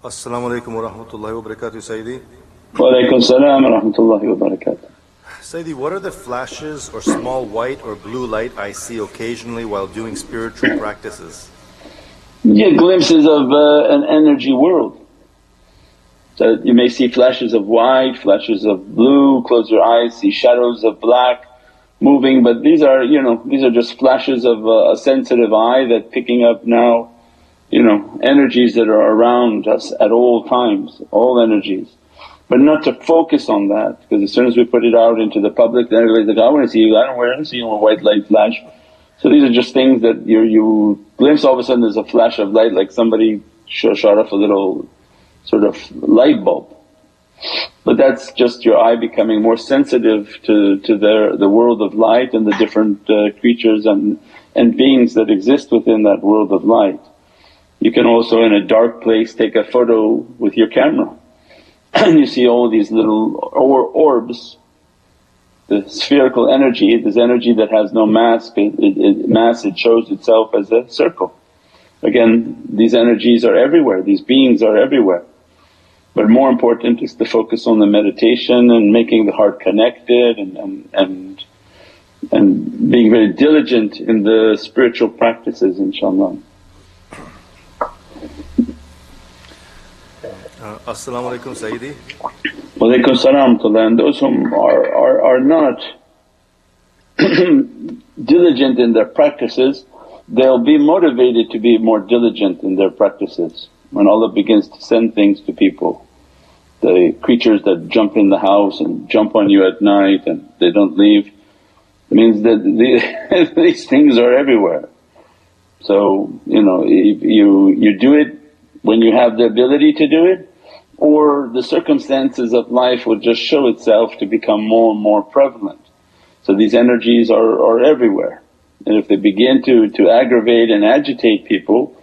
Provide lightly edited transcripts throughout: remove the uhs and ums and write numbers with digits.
Assalamu alaikum wa rahmatullahi wa barakatuh, Sayyidi. Wa alaikum salam wa rahmatullahi wa barakatuh. Sayyidi, what are the flashes or small white or blue light I see occasionally while doing spiritual practices? Yeah, glimpses of an energy world. So you may see flashes of white, flashes of blue, close your eyes, see shadows of black moving, but these are just flashes of a sensitive eye that's picking up now energies that are around us at all times, all energies. But not to focus on that, because as soon as we put it out into the public then everybody's like, I want to see you, I don't want to see you a white light flash. So these are just things that you glimpse, all of a sudden there's a flash of light like somebody shot off a little sort of light bulb. But that's just your eye becoming more sensitive to the world of light and the different creatures and beings that exist within that world of light. You can also in a dark place take a photo with your camera and you see all these little orbs, the spherical energy, this energy that has no mass, it shows itself as a circle. Again, these energies are everywhere, these beings are everywhere. But more important is to focus on the meditation and making the heart connected and being very diligent in the spiritual practices, inshaAllah. As-salamu alaykum, Sayyidi. Wa alaykum salam. And those whom are not diligent in their practices, they'll be motivated to be more diligent in their practices. When Allah begins to send things to people, the creatures that jump in the house and jump on you at night and they don't leave, means that these things are everywhere. So if you do it when you have the ability to do it, or the circumstances of life will just show itself to become more and more prevalent. So these energies are everywhere, and if they begin to aggravate and agitate people,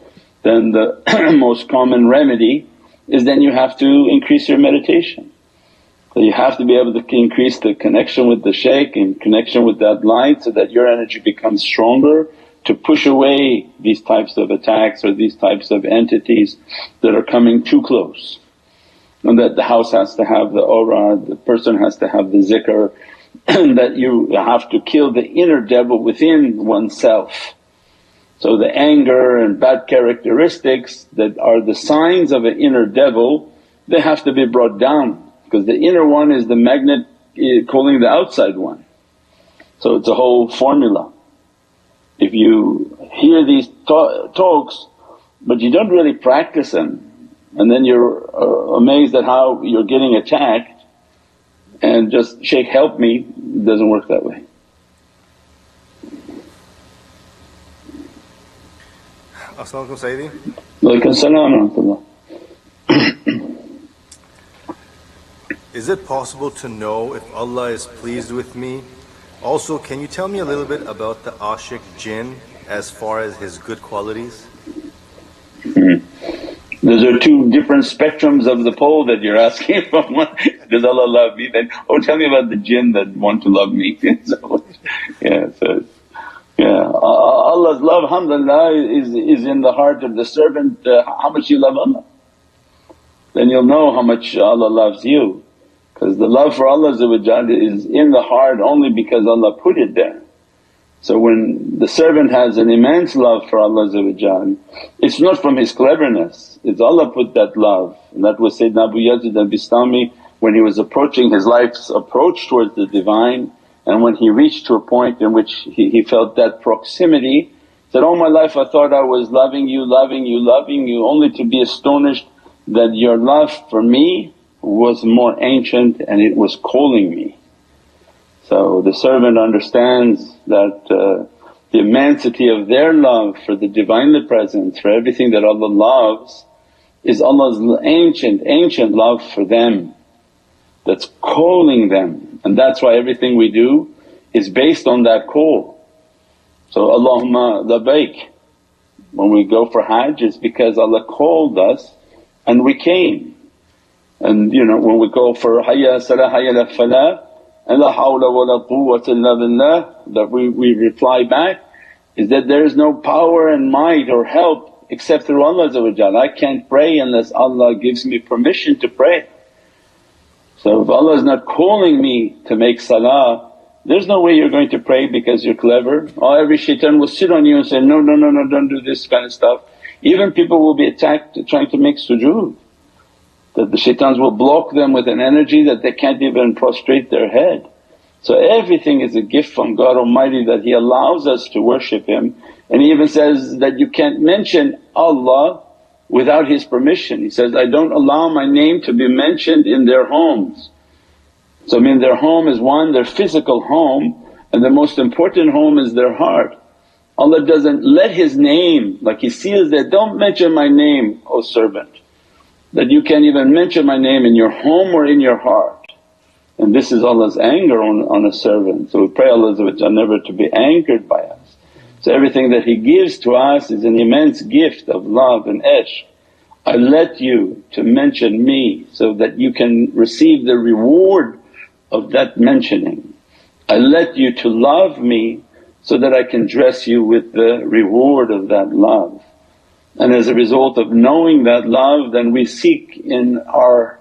then the most common remedy is then you have to increase your meditation. So you have to be able to increase the connection with the shaykh and connection with that light so that your energy becomes stronger to push away these types of attacks or these types of entities that are coming too close. And that the house has to have the aura, the person has to have the zikr, and that you have to kill the inner devil within oneself. So the anger and bad characteristics that are the signs of an inner devil, they have to be brought down, because the inner one is the magnet calling the outside one. So it's a whole formula. If you hear these talks but you don't really practice them, and then you're amazed at how you're getting attacked and just shaykh help me, it doesn't work that way. As-salamu alaykum, Sayyidi. Wa alaikum salam wa rahmatullah. Is it possible to know if Allah is pleased with me? Also, can you tell me a little bit about the Ashiq jinn as far as his good qualities? Those are two different spectrums of the pole that you're asking from. One, does Allah love me? Then, tell me about the jinn that want to love me. Allah's love, alhamdulillah, is in the heart of the servant. How much you love Allah, then you'll know how much Allah loves you. Because the love for Allah is in the heart only because Allah put it there. So when the servant has an immense love for Allah, it's not from his cleverness, it's Allah put that love. And that was Sayyidina Abu Yazid al-Bistami when he was approaching his life's approach towards the Divine, and when he reached to a point in which he felt that proximity, said, all my life I thought I was loving you, only to be astonished that your love for me was more ancient and it was calling me. So the servant understands that the immensity of their love for the Divinely Presence, for everything that Allah loves, is Allah's ancient love for them that's calling them. And that's why everything we do is based on that call. So Allahumma labbaik, when we go for Hajj, it's because Allah called us and we came. And when we go for hayya salah hayya la falah and la hawla wa la quwwata illa billah, that we reply back is that there is no power and might or help except through Allah. I can't pray unless Allah gives me permission to pray. So if Allah is not calling me to make salah, there's no way you're going to pray because you're clever. Every shaitan will sit on you and say, no, don't do this kind of stuff. Even people will be attacked trying to make sujood, that the shaitans will block them with an energy that they can't even prostrate their head. So everything is a gift from God Almighty that He allows us to worship Him. And He even says that you can't mention Allah without His permission. He says, I don't allow my name to be mentioned in their homes. So I mean their home is one, their physical home, and the most important home is their heart. Allah doesn't let His name, like He seals that, don't mention my name, O servant, that you can't even mention my name in your home or in your heart. And this is Allah's anger on a servant. So we pray Allah never to be angered by us. So everything that He gives to us is an immense gift of love and ishq. I let you to mention me so that you can receive the reward of that mentioning. I let you to love me so that I can dress you with the reward of that love. And as a result of knowing that love, then we seek in our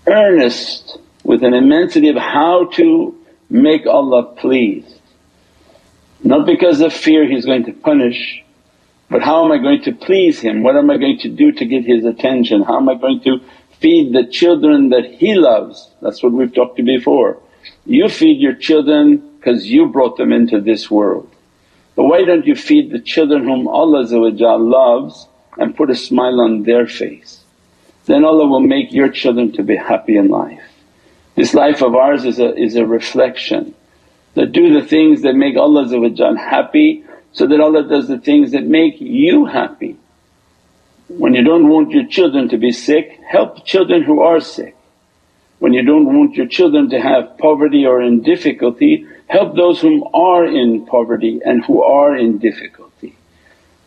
earnest with an immensity of how to make Allah pleased. Not because of fear He's going to punish, but how am I going to please Him? What am I going to do to get His attention? How am I going to feed the children that He loves? That's what we've talked to before. You feed your children because you brought them into this world. But why don't you feed the children whom Allah loves and put a smile on their face? Then Allah will make your children to be happy in life. This life of ours is a reflection, that do the things that make Allah happy so that Allah does the things that make you happy. When you don't want your children to be sick, help children who are sick. When you don't want your children to have poverty or in difficulty, help those whom are in poverty and who are in difficulty.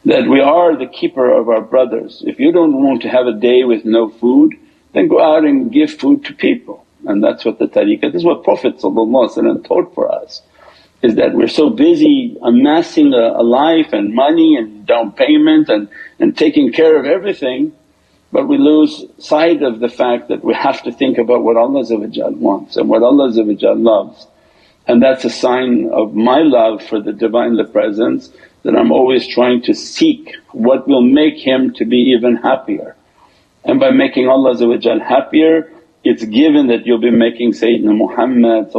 That we are the keeper of our brothers. If you don't want to have a day with no food, then go out and give food to people. And that's what the tariqah, this is what Prophet taught for us, is that we're so busy amassing a life and money and down payment and taking care of everything, but we lose sight of the fact that we have to think about what Allah wants and what Allah loves. And that's a sign of my love for the Divinely Presence, that I'm always trying to seek what will make Him to be even happier. And by making Allah happier, it's given that you'll be making Sayyidina Muhammad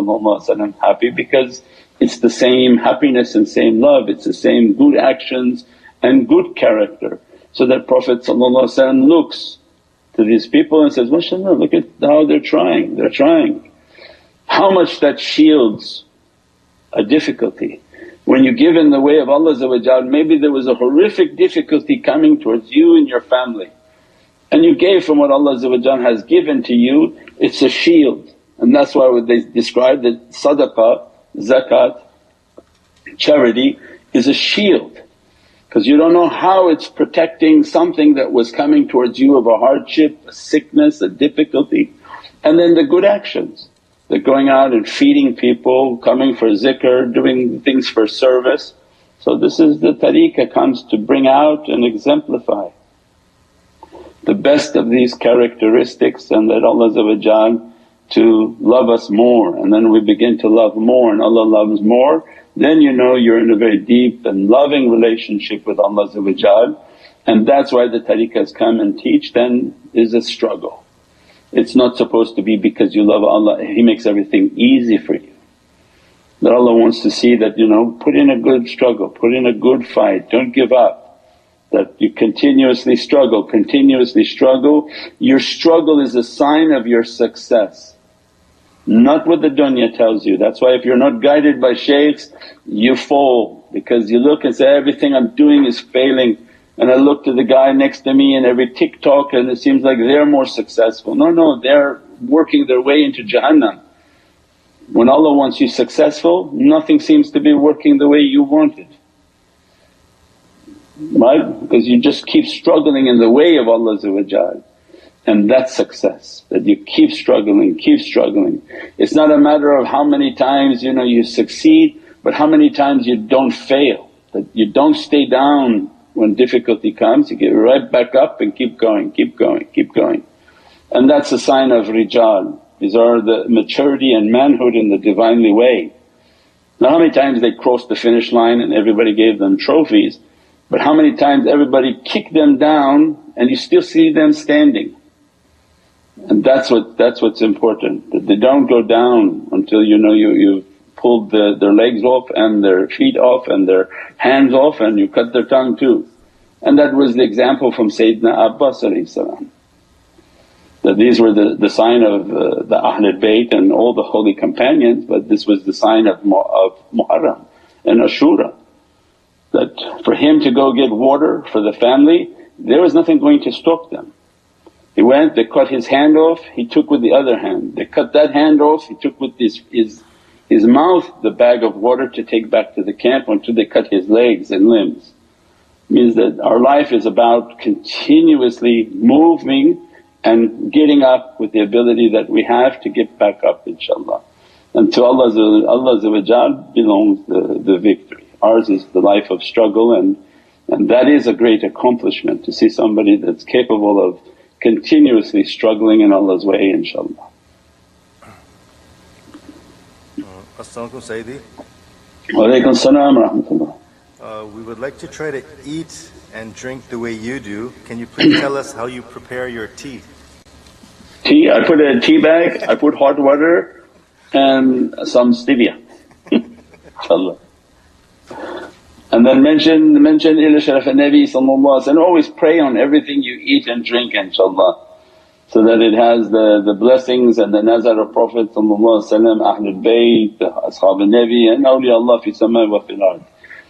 happy, because it's the same happiness and same love, it's the same good actions and good character. So that Prophet looks to these people and says, mashaAllah, look at how they're trying. How much that shields a difficulty. When you give in the way of Allah, maybe there was a horrific difficulty coming towards you and your family, and you gave from what Allah has given to you, it's a shield. And that's why they describe that sadaqah, zakat, charity is a shield, because you don't know how it's protecting something that was coming towards you of a hardship, a sickness, a difficulty. And then the good actions, that going out and feeding people, coming for zikr, doing things for service. So this is the tariqah comes to bring out and exemplify the best of these characteristics, and that Allah to love us more. And then we begin to love more and Allah loves more, then you know you're in a very deep and loving relationship with Allah. And that's why the tariqahs come and teach then is a struggle. It's not supposed to be because you love Allah, He makes everything easy for you. That Allah wants to see that, put in a good struggle, put in a good fight, don't give up. That you continuously struggle. Your struggle is a sign of your success, not what the dunya tells you. That's why if you're not guided by shaykhs, you fall, because you look and say, everything I'm doing is failing. And I look to the guy next to me in every TikTok and it seems like they're more successful. No, they're working their way into Jahannam. When Allah wants you successful, nothing seems to be working the way you want it. Right? Because you just keep struggling in the way of Allah, and that's success, that you keep struggling. It's not a matter of how many times you succeed, but how many times you don't fail, that you don't stay down when difficulty comes, you get right back up and keep going, keep going, keep going. And that's a sign of rijal. These are the maturity and manhood in the Divinely way. Not how many times they crossed the finish line and everybody gave them trophies, but how many times everybody kicked them down and you still see them standing. And that's what's important, that they don't go down until you know you've pulled their legs off and their feet off and their hands off and you cut their tongue too. And that was the example from Sayyidina Abbas, that these were the sign of the Ahlul Bayt and all the holy companions, but this was the sign of Muharram and Ashura. That for him to go get water for the family, there was nothing going to stop them. He went, they cut his hand off, he took with the other hand. They cut that hand off, he took with his mouth the bag of water to take back to the camp until they cut his legs and limbs. Means that our life is about continuously moving and getting up with the ability that we have to get back up inshaAllah. And to Allah belongs the victory. Ours is the life of struggle and that is a great accomplishment to see somebody that's capable of continuously struggling in Allah's way inshaAllah. As-salamu alaykum Sayyidi. Wa alaykum as-salam wa rahmatullah. We would like to try to eat and drink the way you do. Can you please tell us how you prepare your tea? Tea, I put a tea bag, I put hot water and some stevia inshaAllah. And then mention ila sharaf al-Nabi and always pray on everything you eat and drink inshaAllah, so that it has the blessings and the nazar of Prophet Ahlul Bayt, Ashab al-Nabi and awliyaullah fi sama wa fil ard.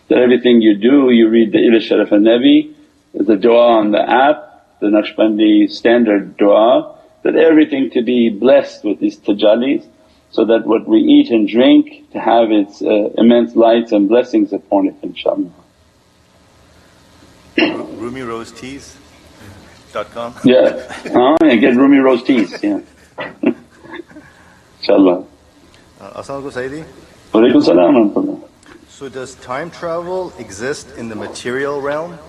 That everything you do, you read the ila sharaf al-Nabi, the dua on the app, the Naqshbandi standard dua, that everything to be blessed with these tajallis, so that what we eat and drink to have its immense lights and blessings upon it inshaAllah. RumiRoseTeas.com. Yeah, get Rumi Rose Teas, yeah. inshaAllah. As-salamu alaykum Sayyidi. Wa alaykum as-salam wa rahmatullah. So does time travel exist in the material realm?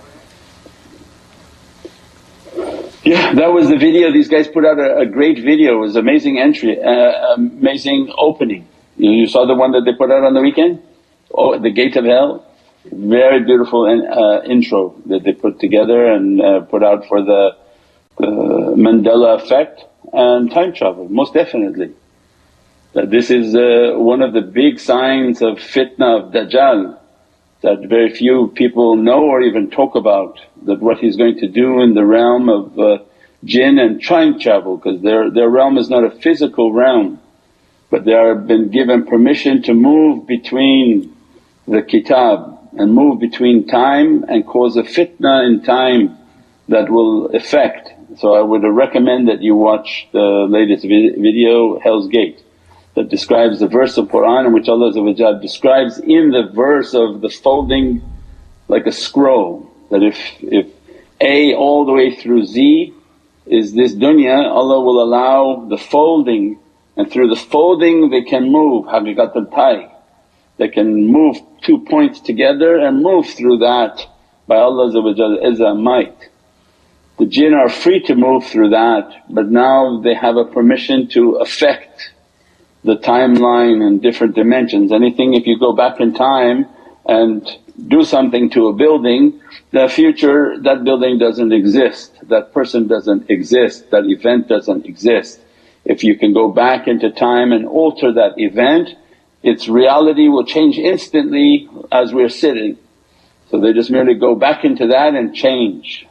Yeah, that was the video. These guys put out a great video. It was amazing entry, amazing opening. You saw the one that they put out on the weekend? Oh, the Gate of Hell. Very beautiful intro that they put together and put out for the Mandela effect and time travel, most definitely. That this is one of the big signs of fitna of Dajjal, that very few people know or even talk about, that what he's going to do in the realm of jinn and time travel, because their realm is not a physical realm, but they are been given permission to move between the kitab and move between time and cause a fitna in time that will affect. So I would recommend that you watch the latest video, Hell's Gate, that describes the verse of Qur'an in which Allah describes in the verse of the folding like a scroll, that if A all the way through Z is this dunya, Allah will allow the folding, and through the folding they can move haqiqat al-tay. They can move 2 points together and move through that by Allah's izzah might. The jinn are free to move through that, but now they have a permission to affect the timeline and different dimensions. Anything if you go back in time and do something to a building, the future that building doesn't exist, that person doesn't exist, that event doesn't exist. If you can go back into time and alter that event, its reality will change instantly as we're sitting. So they just merely go back into that and change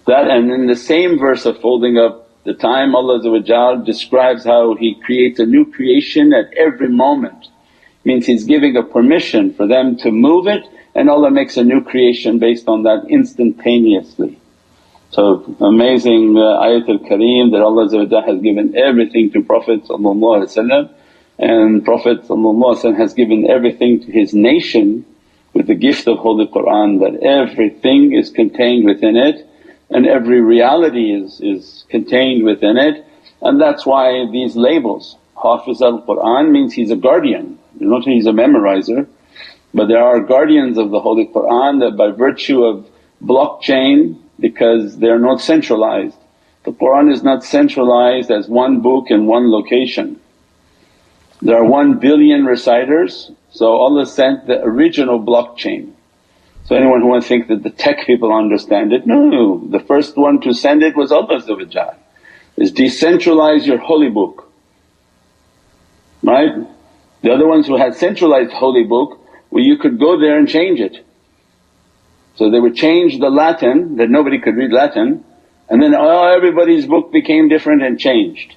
that. And in the same verse of folding up the time, Allah describes how He creates a new creation at every moment. Means He's giving a permission for them to move it, and Allah makes a new creation based on that instantaneously. So amazing ayatul kareem that Allah has given everything to Prophet and Prophet has given everything to his nation with the gift of Holy Qur'an, that everything is contained within it and every reality is contained within it. And that's why these labels, Hafiz al-Qur'an means he's a guardian, not he's a memorizer, but there are guardians of the Holy Qur'an that by virtue of blockchain because they're not centralized. The Qur'an is not centralized as one book in one location. There are 1 billion reciters, so Allah sent the original blockchain. So anyone who wants to think that the tech people understand it, no, the first one to send it was Allah. Is decentralize your holy book, right? The other ones who had centralized holy book, well you could go there and change it. So they would change the Latin, that nobody could read Latin, and then everybody's book became different and changed.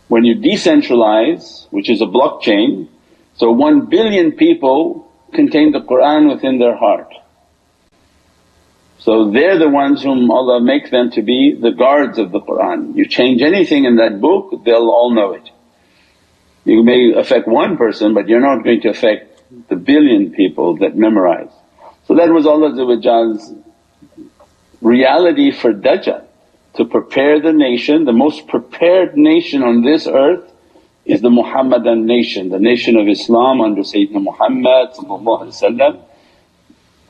When you decentralize, which is a blockchain, so 1 billion people contain the Qur'an within their heart. So they're the ones whom Allah make them to be the guards of the Qur'an. You change anything in that book, they'll all know it. You may affect one person but you're not going to affect the billion people that memorize. So that was Allah's reality for Dajjal, to prepare the nation. The most prepared nation on this earth is the Muhammadan nation, the nation of Islam under Sayyidina Muhammad.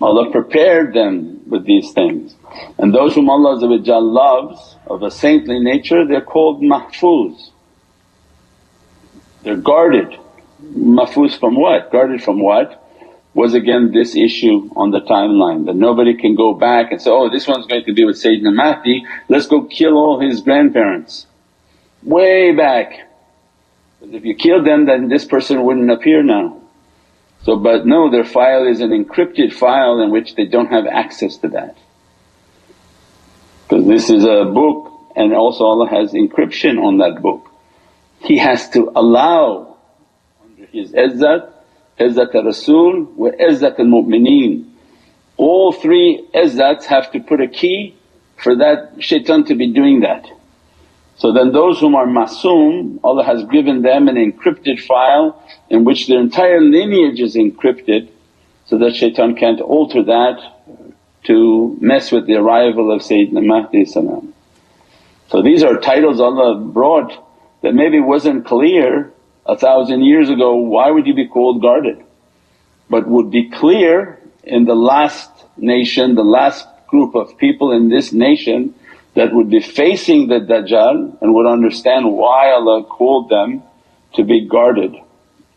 Allah prepared them with these things. And those whom Allah loves of a saintly nature, they're called mahfuz. They're guarded. Mahfuz from what? Guarded from what? Was again this issue on the timeline, that nobody can go back and say, oh this one's going to be with Sayyidina Mahdi, let's go kill all his grandparents. Way back. But if you killed them then this person wouldn't appear now. So but no, their file is an encrypted file in which they don't have access to that. Because this is a book and also Allah has encryption on that book. He has to allow under His izzat, izzat al-Rasul wa izzat al-Mu'mineen. All 3 izzats have to put a key for that shaitan to be doing that. So then those whom are masoom, Allah has given them an encrypted file in which their entire lineage is encrypted, so that shaitan can't alter that to mess with the arrival of Sayyidina Mahdi. So these are titles Allah brought that maybe wasn't clear 1,000 years ago, why would you be called guarded? But would be clear in the last nation, the last group of people in this nation that would be facing the Dajjal and would understand why Allah called them to be guarded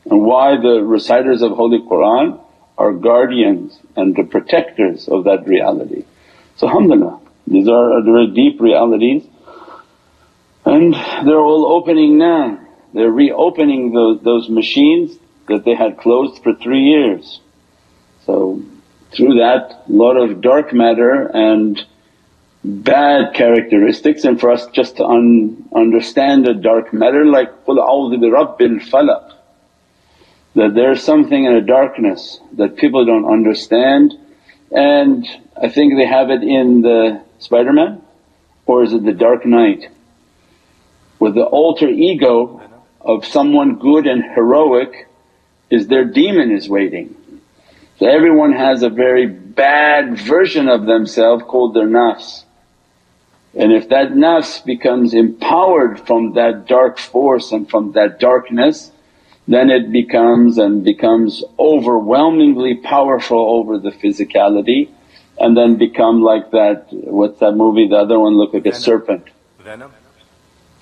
and why the reciters of Holy Qur'an are guardians and the protectors of that reality. So alhamdulillah, these are very deep realities and they're all opening now. They're reopening those machines that they had closed for 3 years. So through that a lot of dark matter and bad characteristics, and for us just to understand the dark matter like قُلْ أَعُوذُ بِرَبِّ الْفَلَقِ, that there's something in a darkness that people don't understand. And I think they have it in the Spider-Man, or is it the Dark Knight, where the alter ego of someone good and heroic is their demon is waiting. So everyone has a very bad version of themselves called their nafs. And if that nafs becomes empowered from that dark force and from that darkness, then it becomes overwhelmingly powerful over the physicality, and then become like that, what's that movie, the other one looked like a serpent.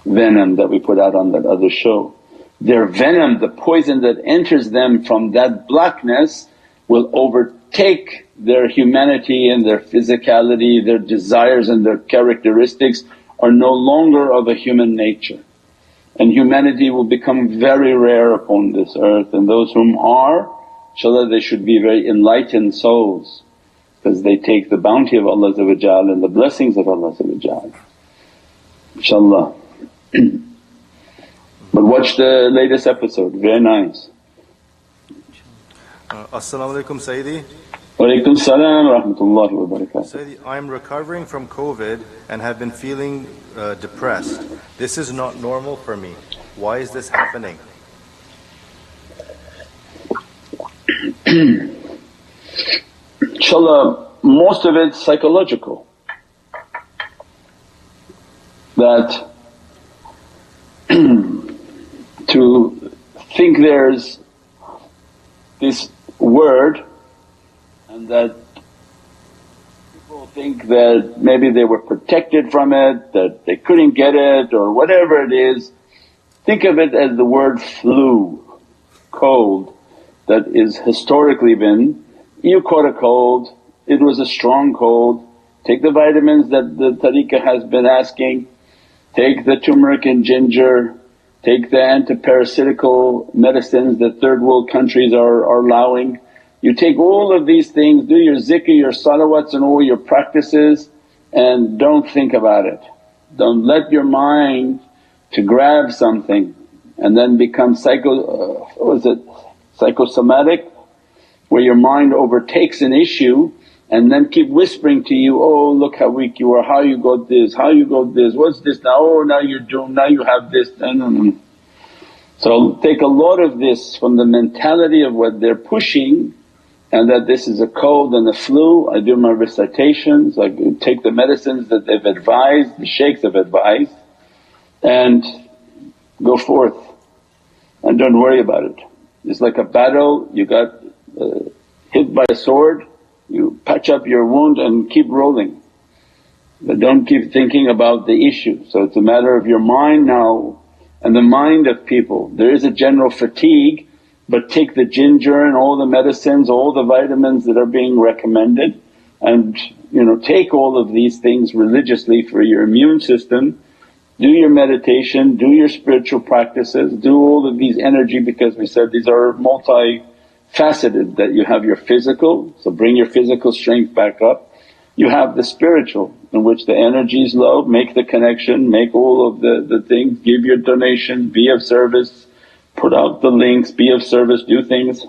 Venom that we put out on that other show. Their venom, the poison that enters them from that blackness will overtake their humanity and their physicality, their desires and their characteristics are no longer of a human nature. And humanity will become very rare upon this earth, and those whom are, inshaAllah they should be very enlightened souls, because they take the bounty of Allah and the blessings of Allah inshaAllah. But watch the latest episode, very nice. As-salamu alaykum Sayyidi. Walaikum salam wa rahmatullahi wa barakatuh. Sayyidi, I am recovering from COVID and have been feeling depressed. This is not normal for me. Why is this happening? Inshallah, most of it's psychological. That to think there's this word and that people think that maybe they were protected from it, that they couldn't get it or whatever it is. Think of it as the word flu, cold, that is historically been, you caught a cold, it was a strong cold, take the vitamins that the tariqah has been asking, take the turmeric and ginger, take the antiparasitical medicines that third world countries are allowing. You take all of these things, do your zikr, your salawats and all your practices, and don't think about it. Don't let your mind to grab something and then become psychosomatic, where your mind overtakes an issue and then keep whispering to you, oh look how weak you are, how you got this, how you got this, what's this now, oh now you're doomed, now you have this. So take a lot of this from the mentality of what they're pushing, and that this is a cold and a flu. I do my recitations, I take the medicines that they've advised, the shaykhs have advised, and go forth and don't worry about it. It's like a battle, you got hit by a sword, you patch up your wound and keep rolling. But don't keep thinking about the issue. So it's a matter of your mind now and the mind of people. There is a general fatigue, but take the ginger and all the medicines, all the vitamins that are being recommended, and take all of these things religiously for your immune system. Do your meditation, do your spiritual practices, do all of these energy, because we said these are multi-faceted, that you have your physical, so bring your physical strength back up. You have the spiritual, in which the energy is low, make the connection, make all of the things, give your donation, be of service, put out the links, be of service, do things.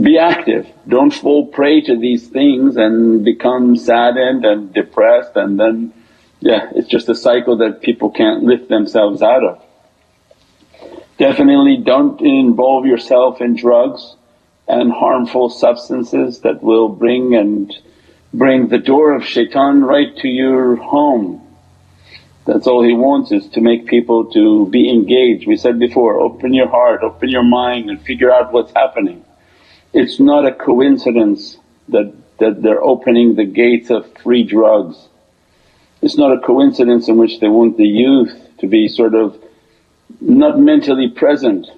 Be active, don't fall prey to these things and become saddened and depressed, and then it's just a cycle that people can't lift themselves out of. Definitely don't involve yourself in drugs and harmful substances that will bring the door of shaitan right to your home. That's all he wants, is to make people to be engaged. We said before, open your heart, open your mind and figure out what's happening. It's not a coincidence that they're opening the gates of free drugs. It's not a coincidence in which they want the youth to be sort of not mentally present.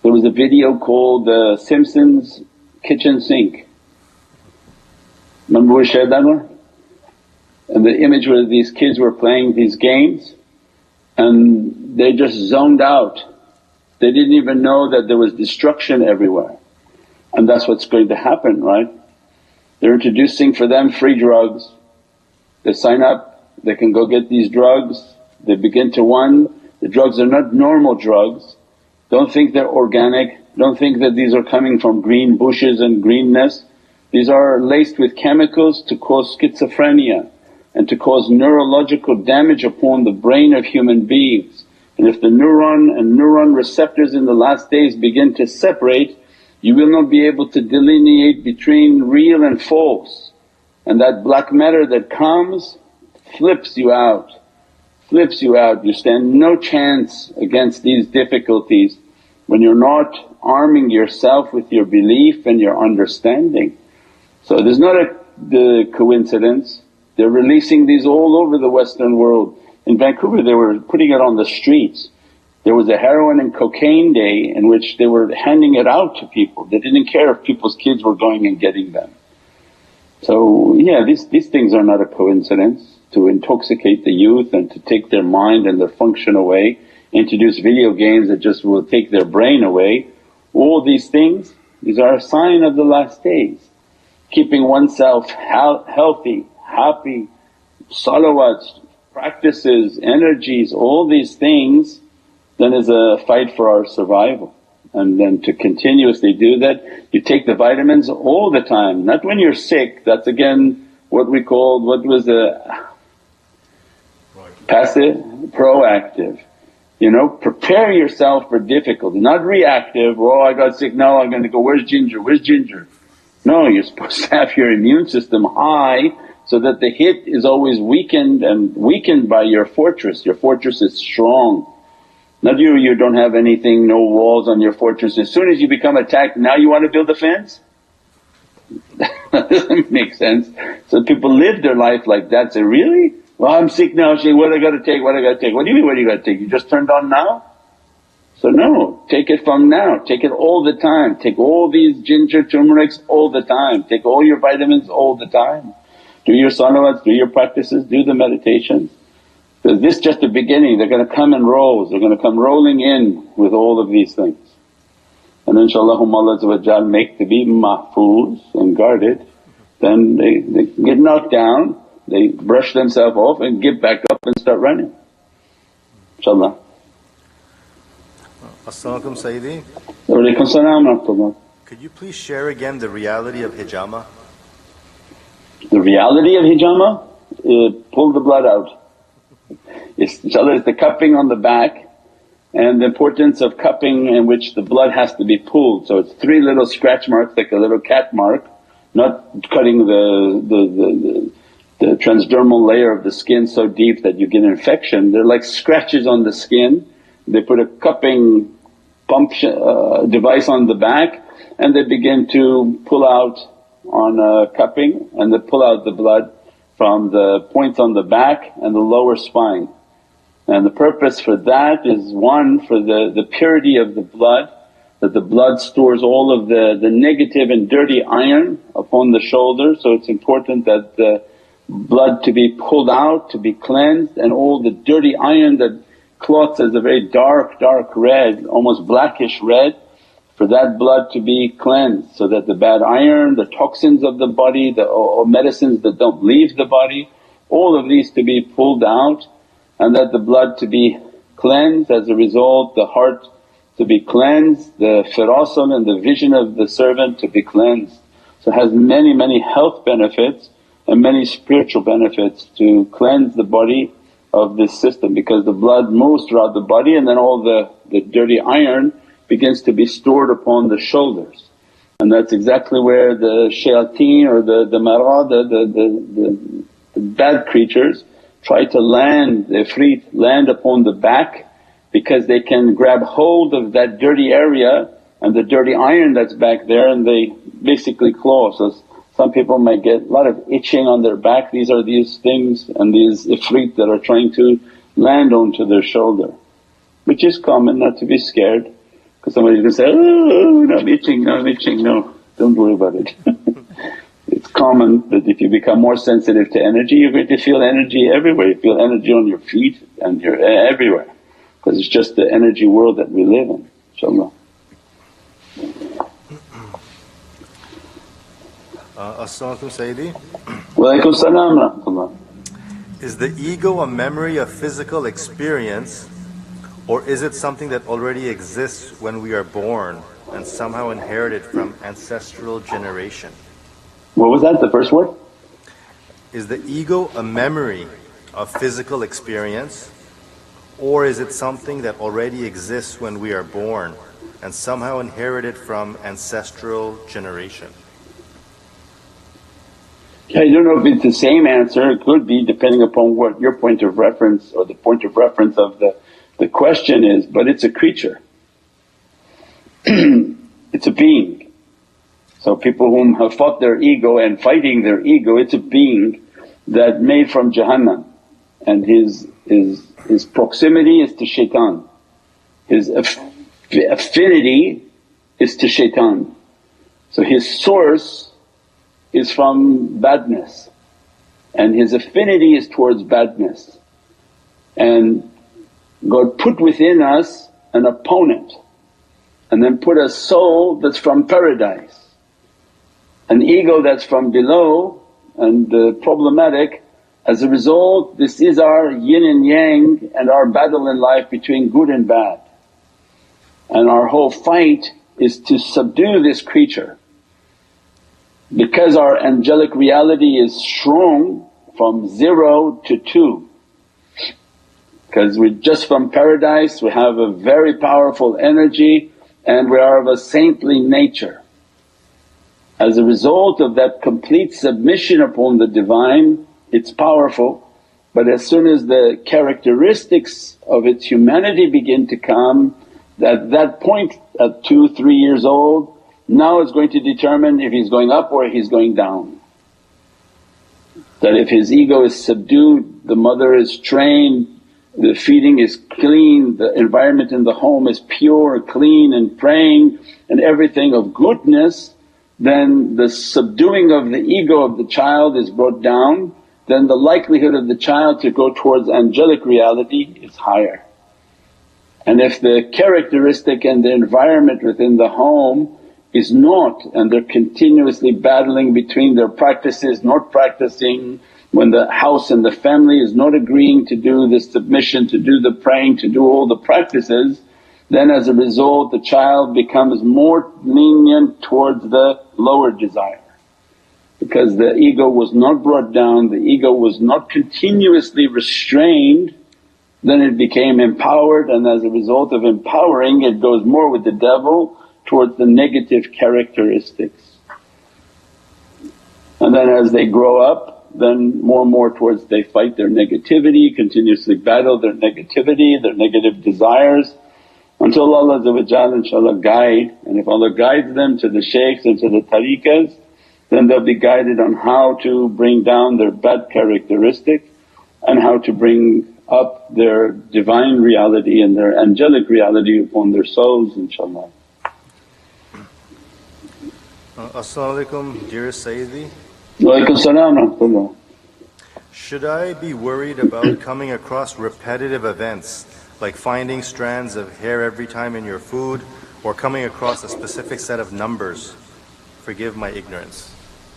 There was a video called Simpsons Kitchen Sink. Remember we shared that one? And the image where these kids were playing these games and they just zoned out. They didn't even know that there was destruction everywhere, and that's what's going to happen, right? They're introducing for them free drugs. They sign up, they can go get these drugs, they begin to the drugs are not normal drugs. Don't think they're organic, don't think that these are coming from green bushes and greenness. These are laced with chemicals to cause schizophrenia and to cause neurological damage upon the brain of human beings. And if the neuron and neuron receptors in the last days begin to separate, you will not be able to delineate between real and false. And that black matter that comes flips you out, flips you out. You stand no chance against these difficulties when you're not arming yourself with your belief and your understanding. So there's not the coincidence. They're releasing these all over the Western world. In Vancouver they were putting it on the streets. There was a heroin and cocaine day in which they were handing it out to people. They didn't care if people's kids were going and getting them. So these things are not a coincidence, to intoxicate the youth and to take their mind and their function away, introduce video games that just will take their brain away. All these things, these are a sign of the last days. Keeping oneself healthy, happy, salawats, practices, energies, all these things, then is a fight for our survival. And then to continuously do that, you take the vitamins all the time, not when you're sick. That's again what we called, what was passive, proactive. Prepare yourself for difficulty, not reactive, oh I got sick, now I'm going to go, where's ginger, where's ginger? No, you're supposed to have your immune system high so that the hit is always weakened by your fortress. Your fortress is strong. Not you don't have anything, no walls on your fortress. As soon as you become attacked, now you want to build a fence? That doesn't make sense. So people live their life like that, say, really? Well, I'm sick now, Shaykh, what I gotta take, what I gotta take? What do you mean what do you gotta take? You just turned on now? So no, take it from now, take it all the time. Take all these ginger turmerics all the time, take all your vitamins all the time. Do your salawats, do your practices, do the meditations. Because this is just the beginning, they're going to come in rows, they're going to come rolling in with all of these things. And inshaAllah Allah make to be mahfuz and guarded, then they get knocked down, they brush themselves off and get back up and start running, inshaAllah. As-salamu alaykum Sayyidi. Wa alaykum salam wa rahmatullah. Could you please share again the reality of hijama? The reality of hijama? Pull the blood out. Inshallah, it's the cupping on the back, and the importance of cupping in which the blood has to be pulled. So it's 3 little scratch marks like a little cat mark, not cutting the transdermal layer of the skin so deep that you get an infection. They're like scratches on the skin. They put a cupping pump device on the back and they begin to pull out on cupping, and they pull out the blood from the points on the back and the lower spine. And the purpose for that is, one, for the purity of the blood, that the blood stores all of the negative and dirty iron upon the shoulder. So it's important that the blood to be pulled out, to be cleansed, and all the dirty iron that clots as a very dark red, almost blackish red, for that blood to be cleansed, so that the bad iron, the toxins of the body, or medicines that don't leave the body, all of these to be pulled out, and that the blood to be cleansed. As a result, the heart to be cleansed, the firasat and the vision of the servant to be cleansed. So it has many health benefits and many spiritual benefits to cleanse the body of this system, because the blood moves throughout the body and then all the dirty iron begins to be stored upon the shoulders. And that's exactly where the shayateen or the marad, the bad creatures try to land, the ifrit land upon the back, because they can grab hold of that dirty area and the dirty iron that's back there, and they basically claw. So some people might get a lot of itching on their back. These are these things and these ifrit that are trying to land onto their shoulder, which is common, not to be scared. Because somebody's going to say, oh, I'm itching, no, don't worry about it. It's common that if you become more sensitive to energy, you're going to feel energy everywhere. You feel energy on your feet and you're everywhere, because it's just the energy world that we live in, inshaAllah. As-salamu alaykum Sayyidi. Wa alaykum salam wa rahmatullah. Is the ego a memory of physical experience, or is it something that already exists when we are born and somehow inherited from ancestral generation? What was that, the first word? Is the ego a memory of physical experience, or is it something that already exists when we are born and somehow inherited from ancestral generation? I don't know if it's the same answer, it could be depending upon what your point of reference or the point of reference of the question is, but it's a creature. It's a being. So people whom have fought their ego and fighting their ego, it's a being that made from Jahannam, and his proximity is to shaitan, his affinity is to shaitan. So his source is from badness and his affinity is towards badness. And God put within us an opponent and then put a soul that's from paradise, an ego that's from below and problematic. As a result, this is our yin and yang and our battle in life between good and bad. And our whole fight is to subdue this creature. Because our angelic reality is strong from 0 to 2. Because we're just from paradise, we have a very powerful energy and we are of a saintly nature. As a result of that complete submission upon the Divine, it's powerful, but as soon as the characteristics of its humanity begin to come, at that point at 2, 3 years old, now is going to determine if he's going up or he's going down. That if his ego is subdued, the mother is trained, the feeding is clean, the environment in the home is pure, clean and praying and everything of goodness, then the subduing of the ego of the child is brought down, then the likelihood of the child to go towards angelic reality is higher. And if the characteristic and the environment within the home is not, and they're continuously battling between their practices, not practicing, when the house and the family is not agreeing to do the submission, to do the praying, to do all the practices, then as a result the child becomes more lenient towards the lower desire. Because the ego was not brought down, the ego was not continuously restrained, then it became empowered, and as a result of empowering it goes more with the devil towards the negative characteristics. And then as they grow up, then more and more towards they fight their negativity, continuously battle their negativity, their negative desires, until Allah inshaAllah guide. And if Allah guides them to the shaykhs and to the tariqas, then they'll be guided on how to bring down their bad characteristic and how to bring up their divine reality and their angelic reality upon their souls, inshaAllah. As-salamu alaykum, dear Sayyidi. Wa alaykum salam wa rahmatullah. Should I be worried about coming across repetitive events like finding strands of hair every time in your food or coming across a specific set of numbers? Forgive my ignorance.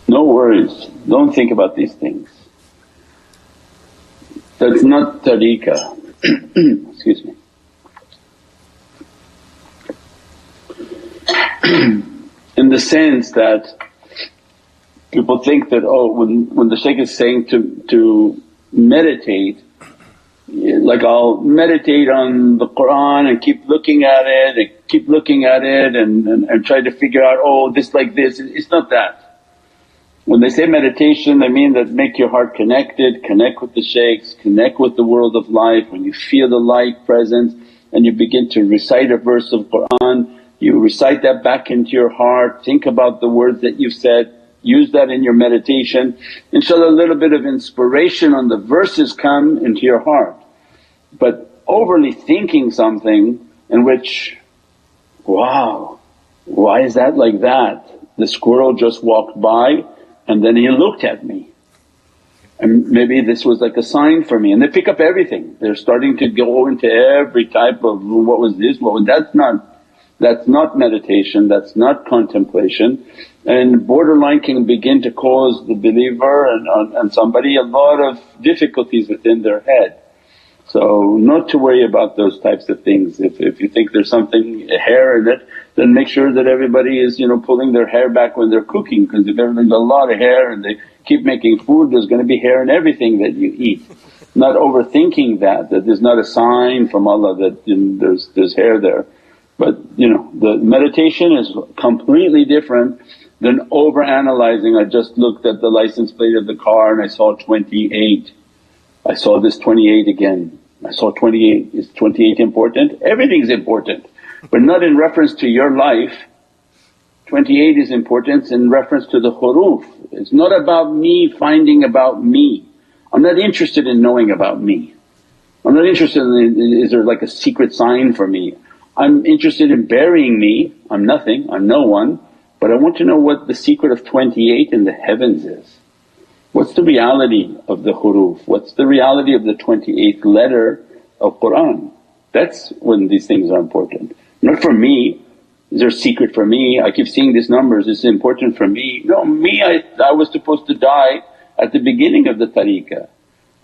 No worries, don't think about these things. That's not tariqah. Excuse me. In the sense that people think that, oh, when the shaykh is saying to meditate, like I'll meditate on the Qur'an and keep looking at it and try to figure out, oh this like this, it's not that. When they say meditation, they mean that make your heart connected, connect with the shaykhs, connect with the world of life. When you feel the light presence and you begin to recite a verse of Qur'an, you recite that back into your heart, think about the words that you've said, use that in your meditation. InshaAllah a little bit of inspiration on the verses come into your heart. But overly thinking something in which, wow, why is that like that? The squirrel just walked by and then he looked at me, and maybe this was like a sign for me, and they pick up everything. They're starting to go into every type of, what was this, what was… That's not meditation, that's not contemplation, and borderline can begin to cause the believer and somebody a lot of difficulties within their head. So not to worry about those types of things. If you think there's something, a hair in it, then make sure that everybody is pulling their hair back when they're cooking, because if everything's a lot of hair and they keep making food, there's going to be hair in everything that you eat. Not overthinking that there's not a sign from Allah that there's hair there. But the meditation is completely different than over-analyzing. I just looked at the license plate of the car and I saw 28. I saw this 28 again, I saw 28. Is 28 important? Everything's important, but not in reference to your life. 28 is important in reference to the huruf. It's not about me finding about me. I'm not interested in knowing about me. I'm not interested in, is there like a secret sign for me? I'm interested in burying me. I'm nothing, I'm no one, but I want to know what the secret of 28 in the heavens is. What's the reality of the huruf? What's the reality of the 28th letter of Qur'an? That's when these things are important. Not for me, is there a secret for me? I keep seeing these numbers, it's important for me. No, me, I was supposed to die at the beginning of the tariqah.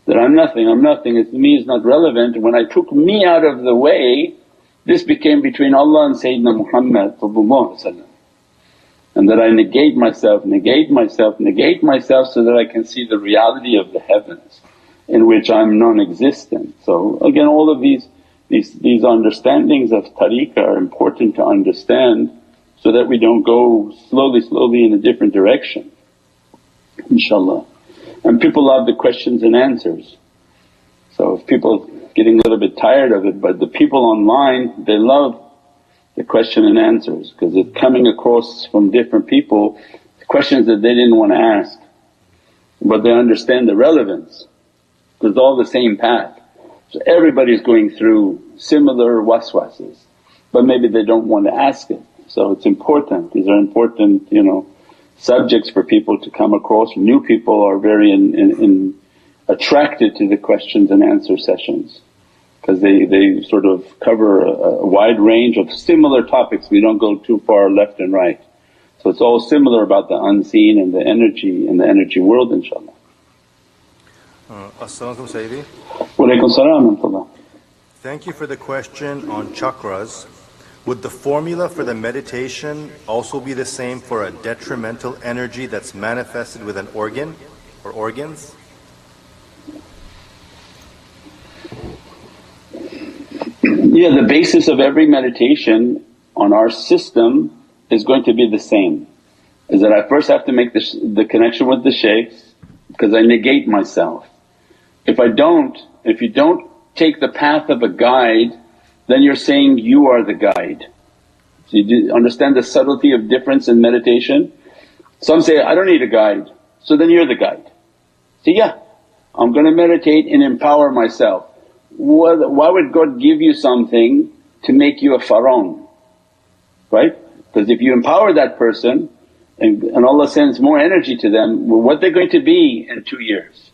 That I'm nothing, it's me is not relevant. When I took me out of the way, this became between Allah and Sayyidina Muhammad, and that I negate myself so that I can see the reality of the heavens in which I'm non-existent. So again, all of these understandings of tariqah are important to understand so that we don't go slowly in a different direction, inshaAllah. And people love the questions and answers. So if people getting a little bit tired of it, but the people online they love the question and answers, because it's coming across from different people questions that they didn't want to ask, but they understand the relevance because it's all the same path. So everybody's going through similar waswases, but maybe they don't want to ask it. So it's important, these are important subjects for people to come across. New people are very attracted to the questions and answer sessions because they sort of cover a wide range of similar topics. We don't go too far left and right. So it's all similar about the unseen and the energy world, inshaAllah. As-salamu alaykum Sayyidi. Wa alaykum salam wa rahmatullah. Thank you for the question on chakras. Would the formula for the meditation also be the same for a detrimental energy that's manifested with an organ or organs? Yeah, the basis of every meditation on our system is going to be the same. Is that I first have to make the connection with the shaykhs because I negate myself. If you don't take the path of a guide, then you're saying you are the guide. So you understand the subtlety of difference in meditation? Some say, I don't need a guide, so then you're the guide. So yeah, I'm going to meditate and empower myself. Why would God give you something to make you a pharaoh? Right? Because if you empower that person and Allah sends more energy to them, well, what they're going to be in 2 years?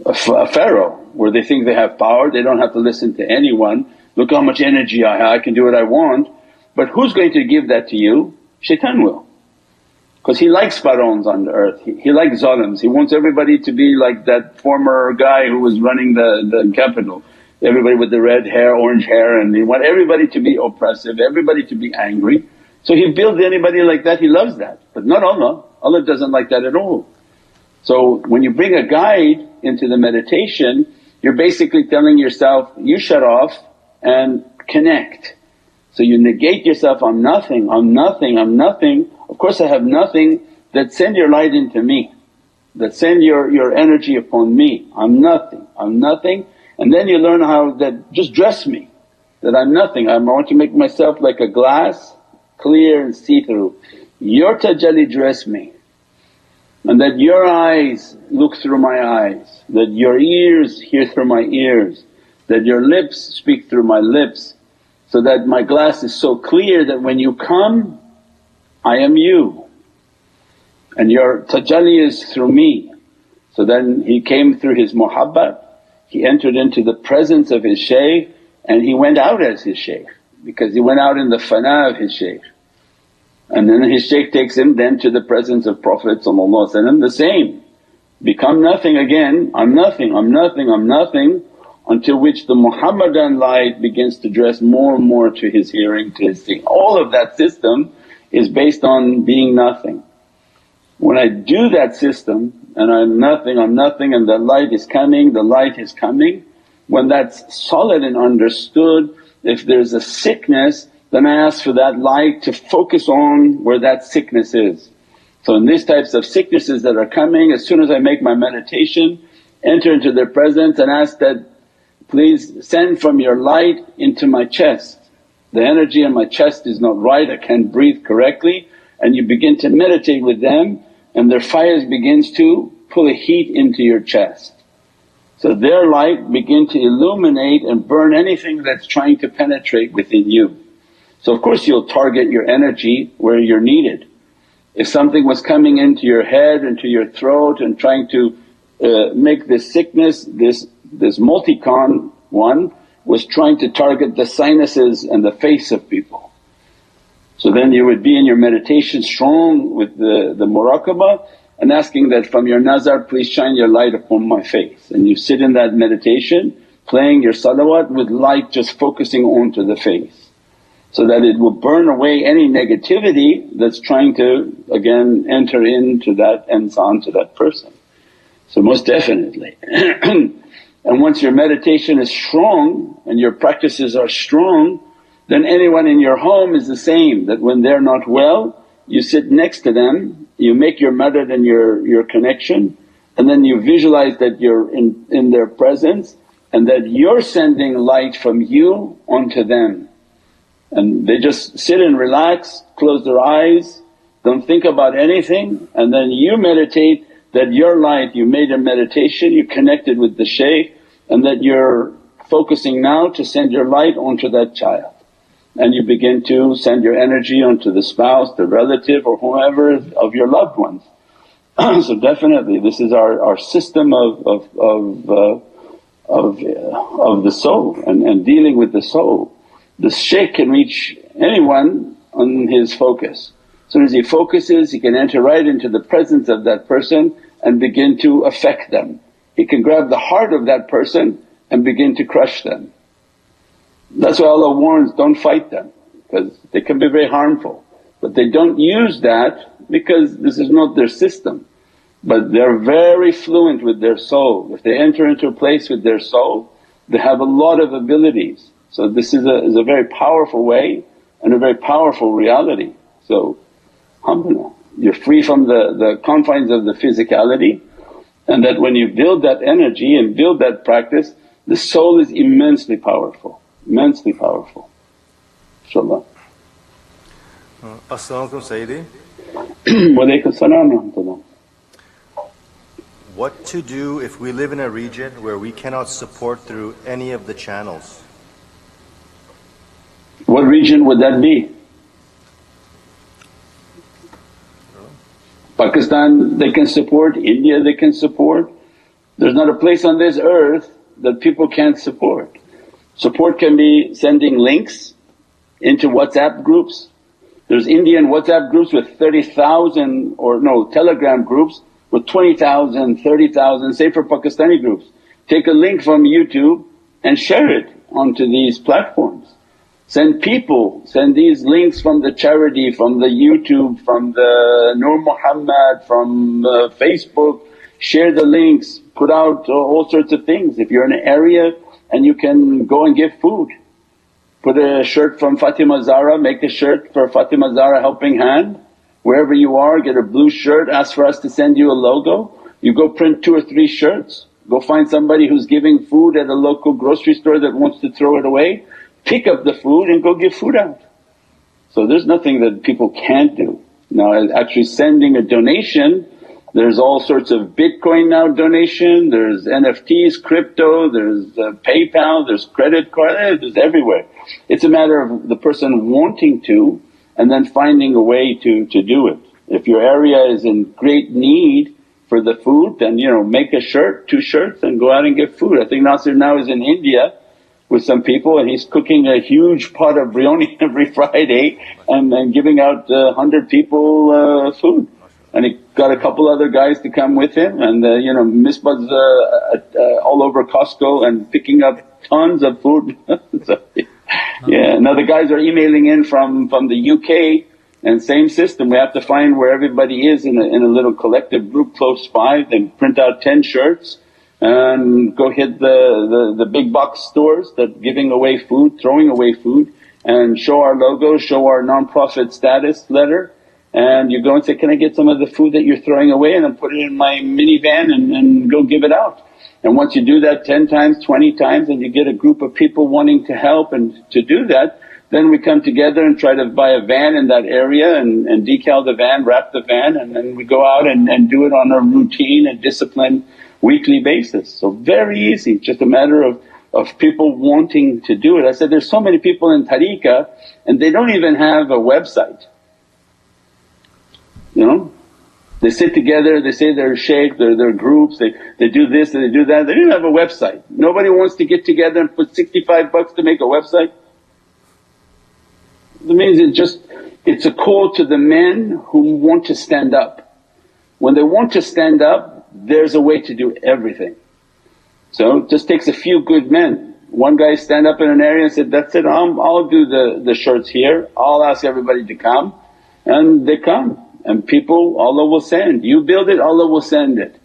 A pharaoh, where they think they have power, they don't have to listen to anyone. Look how much energy I have, I can do what I want. But who's going to give that to you? Shaitan will. Because he likes pharaohs on the earth, he likes zalims, he wants everybody to be like that former guy who was running the capital. Everybody with the red hair, orange hair, and he wants everybody to be oppressive, everybody to be angry. So he builds anybody like that, he loves that. But not Allah, Allah doesn't like that at all. So when you bring a guide into the meditation, you're basically telling yourself, you shut off and connect. So you negate yourself, I'm nothing, I'm nothing, I'm nothing. Of course I have nothing, that send your light into me, that send your energy upon me, I'm nothing, I'm nothing. And then you learn how that just dress me, that I'm nothing, I want to make myself like a glass, clear and see-through. Your tajalli dress me, and that your eyes look through my eyes, that your ears hear through my ears, that your lips speak through my lips, so that my glass is so clear that when you come, I am you and your tajalli is through me. So then he came through his muhabbat, he entered into the presence of his shaykh and he went out as his shaykh, because he went out in the fana of his shaykh. And then his shaykh takes him then to the presence of Prophet the same. Become nothing again, I'm nothing, I'm nothing, I'm nothing, until which the Muhammadan light begins to dress more and more to his hearing, to his seeing. All of that system is based on being nothing. When I do that system and I'm nothing and the light is coming, the light is coming, when that's solid and understood, if there's a sickness, then I ask for that light to focus on where that sickness is. So in these types of sicknesses that are coming, as soon as I make my meditation, enter into their presence and ask that, please send from your light into my chest. The energy in my chest is not right, I can't breathe correctly, and you begin to meditate with them and their fires begins to pull a heat into your chest. So their light begin to illuminate and burn anything that's trying to penetrate within you. So of course you'll target your energy where you're needed. If something was coming into your head, into your throat and trying to make this sickness, this multicon one was trying to target the sinuses and the face of people. So then you would be in your meditation strong with the muraqabah and asking that, from your nazar please shine your light upon my face. And you sit in that meditation playing your salawat with light just focusing onto the face, so that it will burn away any negativity that's trying to again enter into that insan, to that person. So most definitely and once your meditation is strong and your practices are strong, then anyone in your home is the same, that when they're not well you sit next to them, you make your madad and your connection, and then you visualize that you're in their presence and that you're sending light from you onto them. And they just sit and relax, close their eyes, don't think about anything, and then you meditate that your light, you made a meditation, you connected with the shaykh, and that you're focusing now to send your light onto that child. And you begin to send your energy onto the spouse, the relative or whoever of your loved ones. So definitely this is our system of the soul and dealing with the soul. The shaykh can reach anyone on his focus. As soon as he focuses, he can enter right into the presence of that person and begin to affect them. He can grab the heart of that person and begin to crush them. That's why Allah warns, don't fight them because they can be very harmful. But they don't use that because this is not their system. But they're very fluent with their soul. If they enter into a place with their soul, they have a lot of abilities. So this is a very powerful way and a very powerful reality. So alhamdulillah, you're free from the confines of the physicality, and that when you build that energy and build that practice, the soul is immensely powerful, immensely powerful, inshaAllah. As-salamu alaykum Sayyidi. Wa alaykum as-salam wa rahmatullah. What to do if we live in a region where we cannot support through any of the channels? What region would that be? Pakistan they can support, India they can support. There's not a place on this earth that people can't support. Support can be sending links into WhatsApp groups. There's Indian WhatsApp groups with 30,000 or no, Telegram groups with 20,000, 30,000, say for Pakistani groups. Take a link from YouTube and share it onto these platforms. Send these links from the charity, from the YouTube, from the Nur Muhammad, from Facebook, share the links, put out all sorts of things. If you're in an area and you can go and give food, put a shirt from Fatima Zahra, make a shirt for Fatima Zahra Helping Hand. Wherever you are, get a blue shirt, ask for us to send you a logo. You go print 2 or 3 shirts, go find somebody who's giving food at a local grocery store that wants to throw it away. Pick up the food and go give food out. So there's nothing that people can't do. Now actually sending a donation, there's all sorts of Bitcoin now donation, there's NFTs, crypto, there's PayPal, there's credit card, there's everywhere. It's a matter of the person wanting to and then finding a way to do it. If your area is in great need for the food, then make a shirt, 2 shirts and go out and get food. I think Nasir now is in India with some people and he's cooking a huge pot of biryani every Friday and giving out 100 people food. And he got a couple other guys to come with him and Misbah's all over Costco and picking up tons of food. So, yeah, now the guys are emailing in from the UK and same system. We have to find where everybody is in a little collective group close by, then print out 10 shirts and go hit the big box stores that giving away food, throwing away food, and show our logo, show our non-profit status letter, and you go and say, can I get some of the food that you're throwing away, and then put it in my minivan and go give it out. And once you do that 10 times, 20 times and you get a group of people wanting to help and to do that, then we come together and try to buy a van in that area and decal the van, wrap the van, and then we go out and do it on a routine and disciplined weekly basis. So very easy, just a matter of people wanting to do it. I said there's so many people in tariqah and they don't even have a website. They sit together, they say they're shaykh, they're groups, they do this and they do that. They don't have a website. Nobody wants to get together and put $65 to make a website. That means it's a call to the men who want to stand up. When they want to stand up, there's a way to do everything. So it just takes a few good men. One guy stand up in an area and said, that's it, I'll do the shirts here, I'll ask everybody to come, and they come. And people Allah will send. You build it, Allah will send it.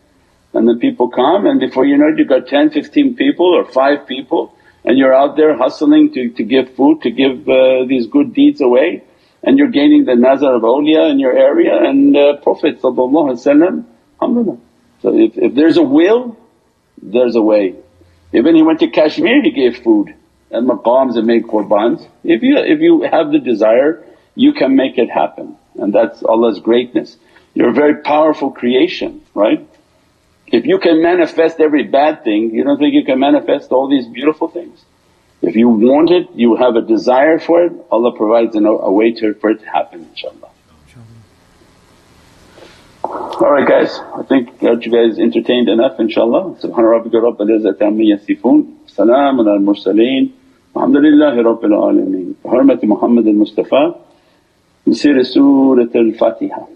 And then people come and before you know it you got 10, 15 people or 5 people and you're out there hustling to give food, to give these good deeds away, and you're gaining the nazar of awliya in your area and Prophet alhamdulillah. So if there's a will, there's a way. Even he went to Kashmir, he gave food. at maqams and make qurbans. If you have the desire, you can make it happen, and that's Allah's greatness. You're a very powerful creation, right? If you can manifest every bad thing, you don't think you can manifest all these beautiful things? If you want it, you have a desire for it, Allah provides a way for it to happen, inshaAllah. Alright guys, I think got you guys entertained enough, inshaAllah. Subhana rabbika rabbil izzati amma yasifoon, salaamun al mursaleen, alhamdulillahi rabbil alameen. Bi hurmati Muhammad al Mustafa, Nasir Surat al Fatiha.